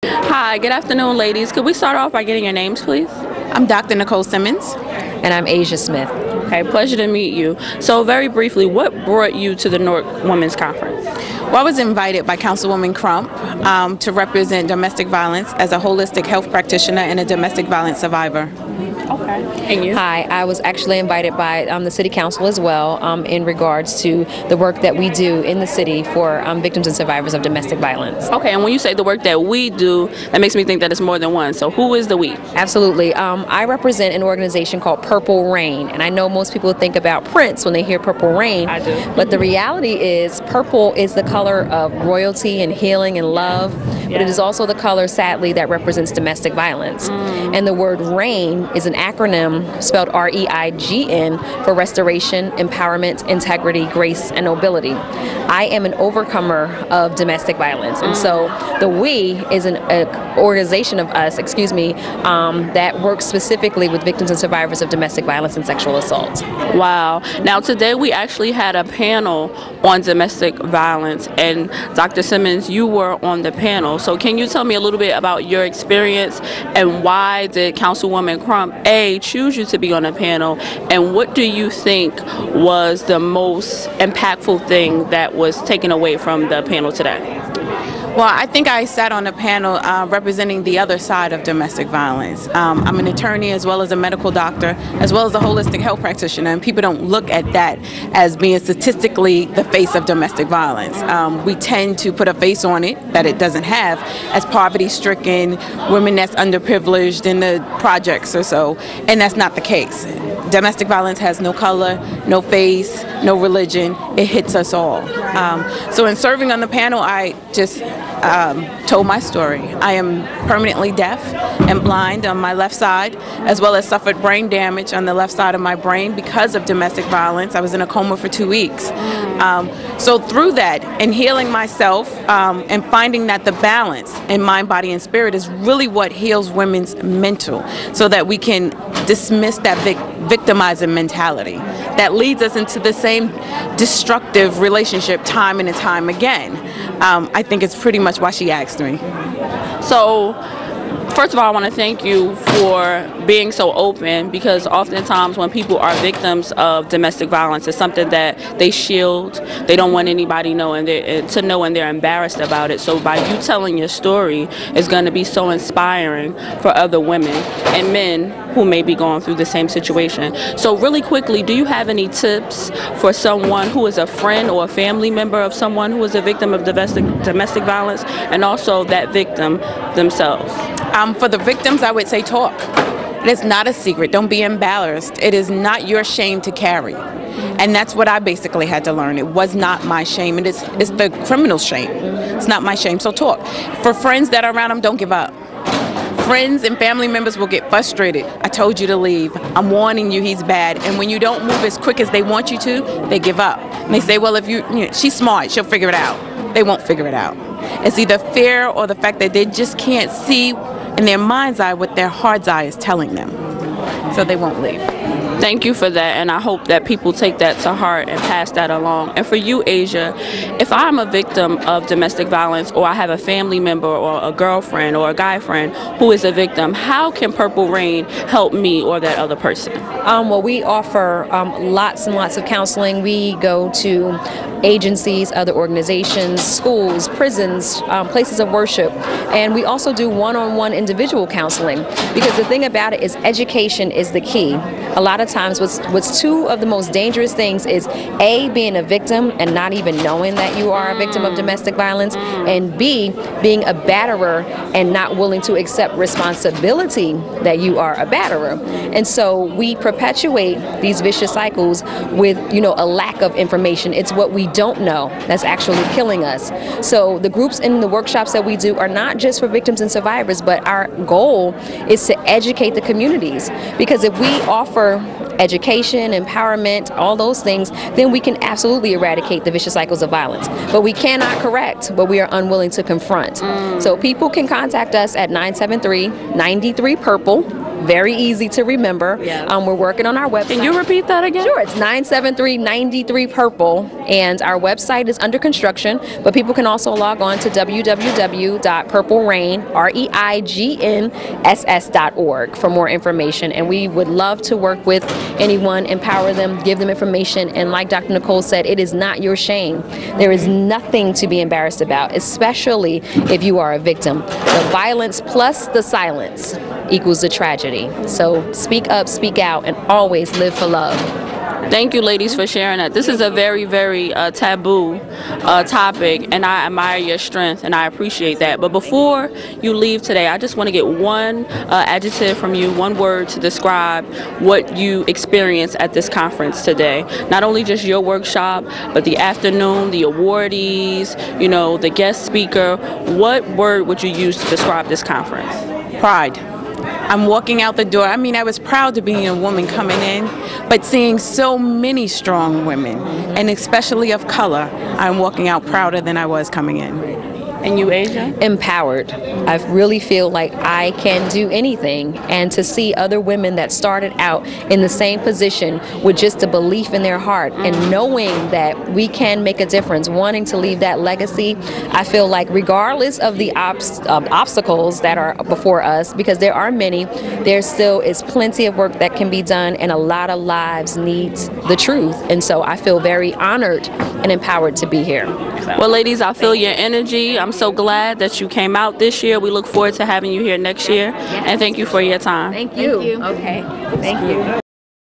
Hi, good afternoon, ladies. Could we start off by getting your names, please? I'm Dr. Nichole Simmons. And I'm Asia Smith. Okay, pleasure to meet you. So very briefly, what brought you to the Newark Women's Conference? Well, I was invited by Councilwoman Crump to represent domestic violence as a holistic health practitioner and a domestic violence survivor. Okay. And you? Hi, I was actually invited by the City Council as well in regards to the work that we do in the city for victims and survivors of domestic violence. Okay, and when you say the work that we do, that makes me think that it's more than one. So who is the we? Absolutely. I represent an organization called R.E.I.G.N, and I know most people think about Prince when they hear Purple Rain. I do. But the reality is purple is the color of royalty and healing and love, but it is also the color, sadly, that represents domestic violence. And the word REIGN is an acronym spelled R.E.I.G.N for Restoration, Empowerment, Integrity, Grace, and Nobility. I am an overcomer of domestic violence, and so the we is an organization of us, that works specifically with victims and survivors of domestic violence and sexual assault. Wow. Now today we actually had a panel on domestic violence, and Dr. Simmons, you were on the panel. So can you tell me a little bit about your experience and why did Councilwoman Crump choose you to be on the panel, and what do you think was the most impactful thing that was taken away from the panel today? Well, I think I sat on a panel representing the other side of domestic violence. I'm an attorney as well as a medical doctor, as well as a holistic health practitioner, and people don't look at that as being statistically the face of domestic violence. We tend to put a face on it that it doesn't have as poverty-stricken, women that's underprivileged in the projects or so, and that's not the case. Domestic violence has no color, no face, no religion. It hits us all. So in serving on the panel, I just told my story. I am permanently deaf and blind on my left side, as well as suffered brain damage on the left side of my brain because of domestic violence. I was in a coma for 2 weeks. So through that and healing myself and finding that the balance in mind, body, and spirit is really what heals women's mental, so that we can dismiss that victimizing mentality that leads us into the same destructive relationship time and time again. I think it's pretty much why she asked me. So, first of all, I want to thank you for being so open, because oftentimes when people are victims of domestic violence, it's something that they shield. They don't want anybody to know, and they're embarrassed about it. So by you telling your story is going to be so inspiring for other women and men who may be going through the same situation. So really quickly, do you have any tips for someone who is a friend or a family member of someone who is a victim of domestic violence, and also that victim themselves? For the victims, I would say talk. It is not a secret. Don't be embarrassed. It is not your shame to carry. And that's what I basically had to learn. It was not my shame. It's the criminal's shame. It's not my shame. So talk. For friends that are around them, don't give up. Friends and family members will get frustrated. I told you to leave. I'm warning you, he's bad. And when you don't move as quick as they want you to, they give up. And they say, well, if she's smart, she'll figure it out. They won't figure it out. It's either fear or the fact that they just can't see in their mind's eye what their heart's eye is telling them. So they won't leave. Thank you for that, and I hope that people take that to heart and pass that along. And for you, Asia, if I'm a victim of domestic violence, or I have a family member or a girlfriend or a guy friend who is a victim, how can Purple Rain help me or that other person? Well, we offer lots and lots of counseling. We go to agencies, other organizations, schools, prisons, places of worship, and we also do one-on-one individual counseling, because the thing about it is education is the key. A lot of times what's two of the most dangerous things is A, being a victim and not even knowing that you are a victim of domestic violence, and B, being a batterer and not willing to accept responsibility that you are a batterer. And so we perpetuate these vicious cycles with a lack of information. It's what we don't know that's actually killing us. So the groups and the workshops that we do are not just for victims and survivors, but our goal is to educate the communities, because if we offer education, empowerment, all those things, then we can absolutely eradicate the vicious cycles of violence. But we cannot correct what we are unwilling to confront. So people can contact us at 973-93-PURPLE. very easy to remember. We're working on our website. Can you repeat that again? Sure, it's 973-93 Purple, and our website is under construction, but people can also log on to www.purplereign.org for more information, and we would love to work with anyone, empower them, give them information, and like Dr. Nichole said, it is not your shame. There is nothing to be embarrassed about, especially if you are a victim. The violence plus the silence equals the tragedy. So speak up, speak out, and always live for love. Thank you, ladies, for sharing that. This is a very, very taboo topic, and I admire your strength, and I appreciate that. But before you leave today, I just want to get one adjective from you, one word to describe what you experienced at this conference today. Not only just your workshop, but the afternoon, the awardees, you know, the guest speaker. What word would you use to describe this conference? Pride. I'm walking out the door. I mean, I was proud to be a woman coming in, but seeing so many strong women, and especially of color, I'm walking out prouder than I was coming in. And you, Asia? Empowered. I really feel like I can do anything, and to see other women that started out in the same position with just a belief in their heart and knowing that we can make a difference, wanting to leave that legacy, I feel like regardless of the obstacles that are before us, because there are many, there still is plenty of work that can be done, and a lot of lives need the truth. And so I feel very honored and empowered to be here. Well, ladies, I feel your energy. I'm so glad that you came out this year. We look forward to having you here next year. And thank you for your time. Thank you. Okay. Thank you.